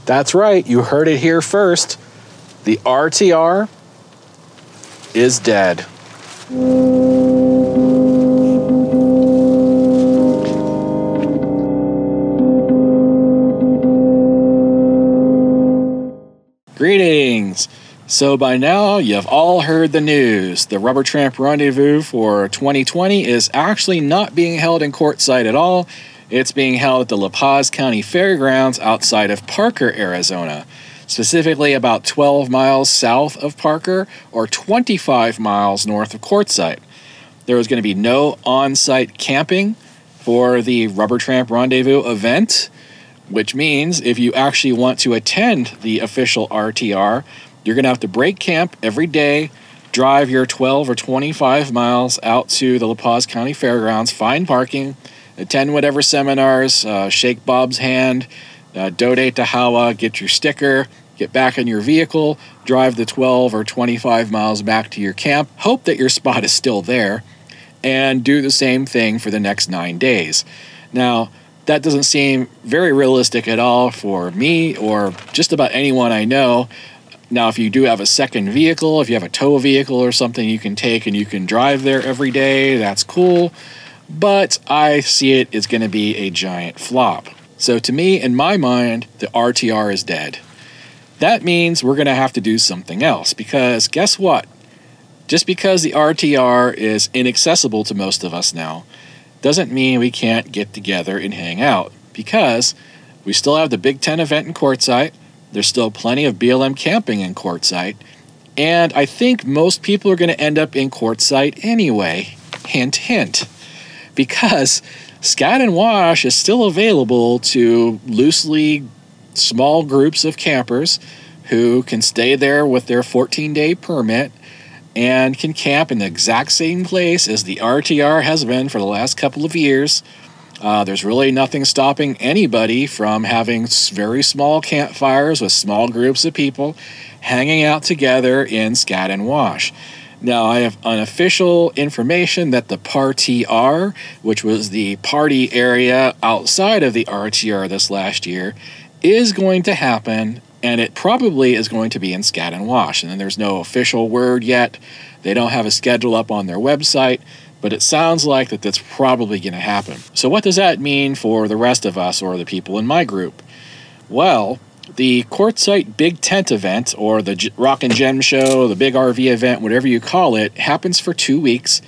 That's right, you heard it here first. The RTR is dead. Greetings! So by now, you've all heard the news. The Rubber Tramp Rendezvous for 2020 is actually not being held in Quartzsite at all. It's being held at the Paz County Fairgrounds outside of Parker, Arizona. Specifically about 12 miles south of Parker or 25 miles north of Quartzsite. There was going to be no on-site camping for the Rubber Tramp Rendezvous event, which means if you actually want to attend the official RTR, you're going to have to break camp every day, drive your 12 or 25 miles out to the La Paz County Fairgrounds, find parking, attend whatever seminars, shake Bob's hand, donate to HOWA, get your sticker, get back in your vehicle, drive the 12 or 25 miles back to your camp, hope that your spot is still there, and do the same thing for the next 9 days. Now, that doesn't seem very realistic at all for me or just about anyone I know. Now, if you do have a second vehicle, if you have a tow vehicle or something you can take and you can drive there every day, that's cool. But I see it is going to be a giant flop. So to me, in my mind, the RTR is dead. That means we're going to have to do something else because guess what? Just because the RTR is inaccessible to most of us now, doesn't mean we can't get together and hang out because we still have the Big Ten event in Quartzsite. There's still plenty of BLM camping in Quartzsite. And I think most people are going to end up in Quartzsite anyway. Hint, hint. Because Scat and Wash is still available to loosely small groups of campers who can stay there with their 14-day permit and can camp in the exact same place as the RTR has been for the last couple of years. There's really nothing stopping anybody from having very small campfires with small groups of people hanging out together in Scat and Wash. Now, I have unofficial information that the PAR-TR, which was the party area outside of the RTR this last year, is going to happen, and it probably is going to be in Scat and Wash. And then there's no official word yet. They don't have a schedule up on their website, but it sounds like that's probably going to happen. So what does that mean for the rest of us or the people in my group? Well, the Quartzsite Big Tent event, or the Rock and Gem Show, the Big RV event, whatever you call it, happens for 2 weeks.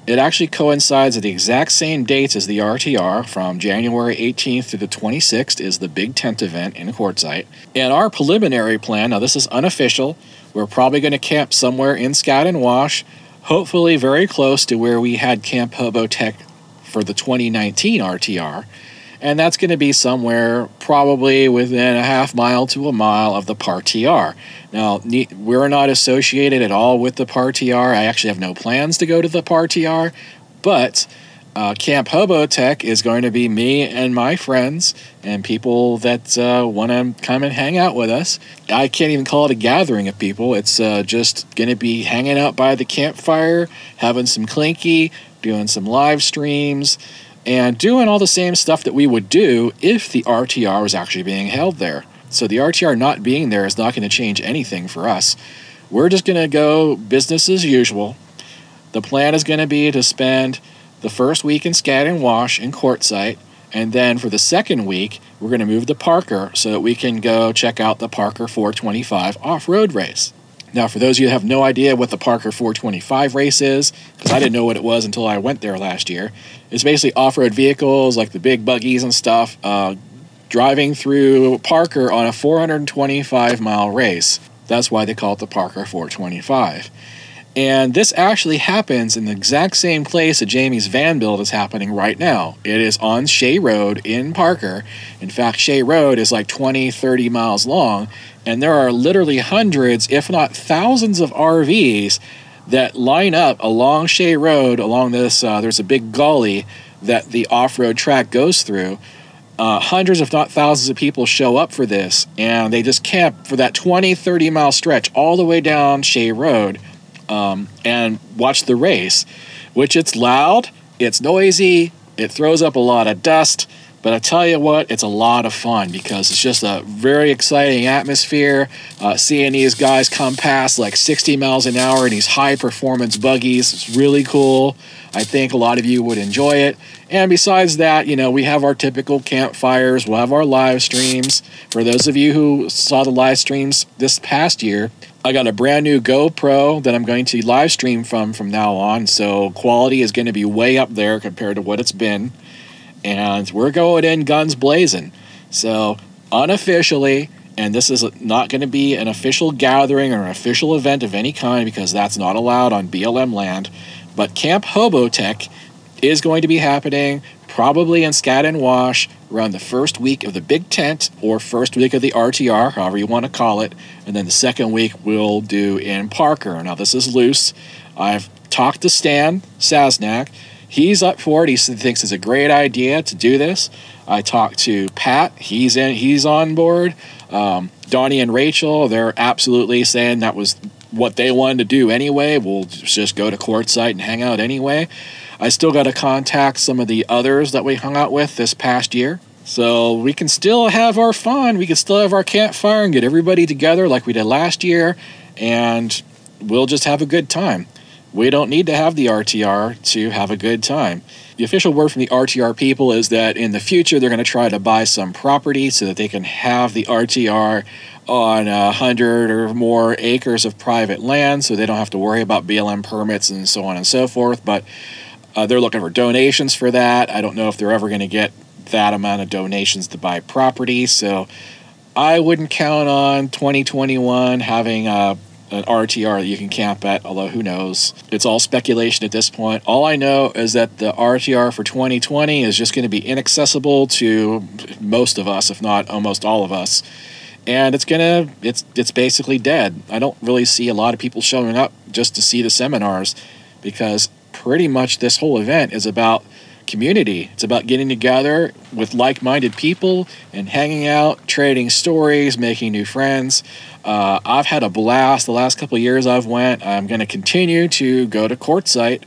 It actually coincides at the exact same dates as the RTR. From January 18th to the 26th is the Big Tent event in Quartzsite. And our preliminary plan, now this is unofficial, we're probably going to camp somewhere in Scat and Wash, hopefully very close to where we had Camp HOBOTECH for the 2019 RTR. And that's going to be somewhere probably within a half mile to a mile of the PAR-TR. Now, we're not associated at all with the PAR-TR. I actually have no plans to go to the PAR-TR, but Camp HOBOTECH is going to be me and my friends and people that want to come and hang out with us. I can't even call it a gathering of people. It's just going to be hanging out by the campfire, having some clinky, doing some live streams, and doing all the same stuff that we would do if the RTR was actually being held there. So the RTR not being there is not going to change anything for us. We're just going to go business as usual. The plan is going to be to spend the first week in Scat and Wash in Quartzsite, and then for the second week, we're going to move to Parker so that we can go check out the Parker 425 off-road race. Now, for those of you that have no idea what the Parker 425 race is, because I didn't know what it was until I went there last year, it's basically off-road vehicles like the big buggies and stuff, driving through Parker on a 425-mile race. That's why they call it the Parker 425. And this actually happens in the exact same place that Jamie's van build is happening right now. It is on Shea Road in Parker. In fact, Shea Road is like 20, 30 miles long, and there are literally hundreds, if not thousands of RVs that line up along Shea Road, along this, there's a big gully that the off-road track goes through. Hundreds, if not thousands of people show up for this, and they just camp for that 20, 30-mile stretch all the way down Shea Road. And watch the race, which it's loud, it's noisy, it throws up a lot of dust, But I tell you what, it's a lot of fun because it's just a very exciting atmosphere. Seeing these guys come past like 60 miles an hour in these high performance buggies, it's really cool. I think a lot of you would enjoy it. And besides that, you know, we have our typical campfires. We'll have our live streams. For those of you who saw the live streams this past year, I got a brand new GoPro that I'm going to live stream from now on. So quality is going to be way up there compared to what it's been. And we're going in guns blazing. So unofficially, and this is not going to be an official gathering or an official event of any kind because that's not allowed on BLM land, but Camp HOBOTECH is going to be happening probably in Skadden Wash around the first week of the Big Tent or first week of the RTR, however you want to call it, and then the second week we'll do in Parker. Now this is loose. I've talked to Stan Sasnak. He's up for it. He thinks it's a great idea to do this. I talked to Pat. He's on board. Donnie and Rachel, they're absolutely saying that was what they wanted to do anyway. We'll just go to Quartzsite and hang out anyway. I still got to contact some of the others that we hung out with this past year. So we can still have our fun. We can still have our campfire and get everybody together like we did last year. And we'll just have a good time. We don't need to have the RTR to have a good time. The official word from the RTR people is that in the future they're going to try to buy some property so that they can have the RTR on 100 or more acres of private land so they don't have to worry about BLM permits and so on and so forth. But they're looking for donations for that. I don't know if they're ever going to get that amount of donations to buy property. So I wouldn't count on 2021 having an RTR that you can camp at, although who knows. It's all speculation at this point. All I know is that the RTR for 2020 is just going to be inaccessible to most of us, if not almost all of us. And it's basically dead. I don't really see a lot of people showing up just to see the seminars because pretty much this whole event is about community. It's about getting together with like-minded people and hanging out, trading stories, making new friends. I've had a blast the last couple of years I've went. I'm going to continue to go to Quartzsite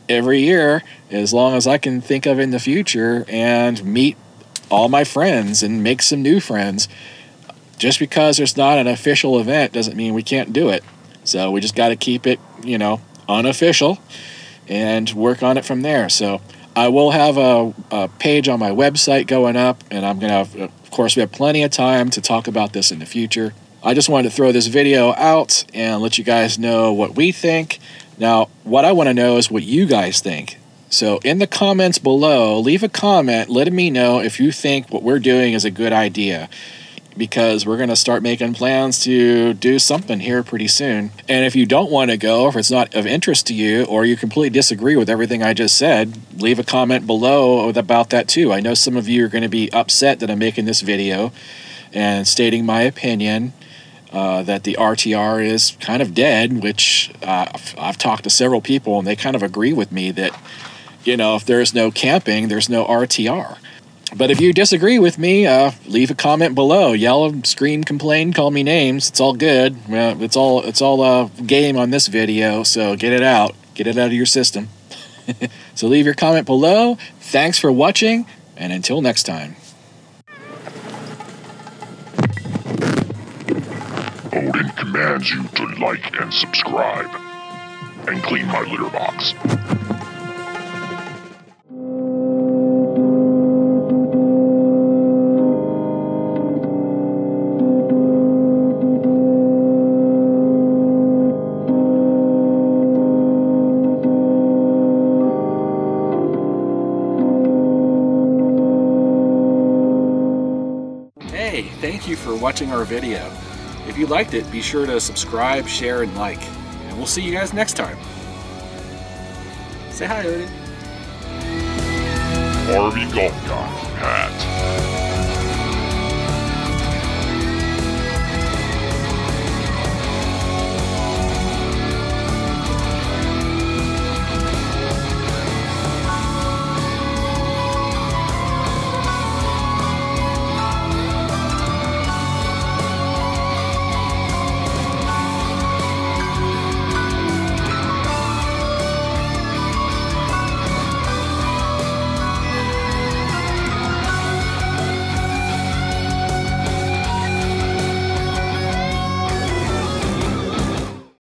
every year as long as I can think of in the future and meet all my friends and make some new friends. Just because there's not an official event doesn't mean we can't do it. So we just got to keep it, unofficial and work on it from there. So I will have a page on my website going up, and I'm going to, of course, we have plenty of time to talk about this in the future. I just wanted to throw this video out and let you guys know what we think. Now, what I want to know is what you guys think. So in the comments below, leave a comment letting me know if you think what we're doing is a good idea, because we're going to start making plans to do something here pretty soon. And if you don't want to go, or if it's not of interest to you, or you completely disagree with everything I just said, leave a comment below about that too. I know some of you are going to be upset that I'm making this video and stating my opinion that the RTR is kind of dead, which I've talked to several people and they kind of agree with me that, if there's no camping, there's no RTR. But if you disagree with me, leave a comment below. Yell, scream, complain, call me names. It's all good. It's all game on this video, so get it out. Get it out of your system. So leave your comment below. Thanks for watching, and until next time. Odin commands you to like and subscribe, and clean my litter box. Thank you for watching our video. If you liked it, be sure to subscribe, share, and like. And we'll see you guys next time. Say hi, Odin. RV Golf Guy, Pat.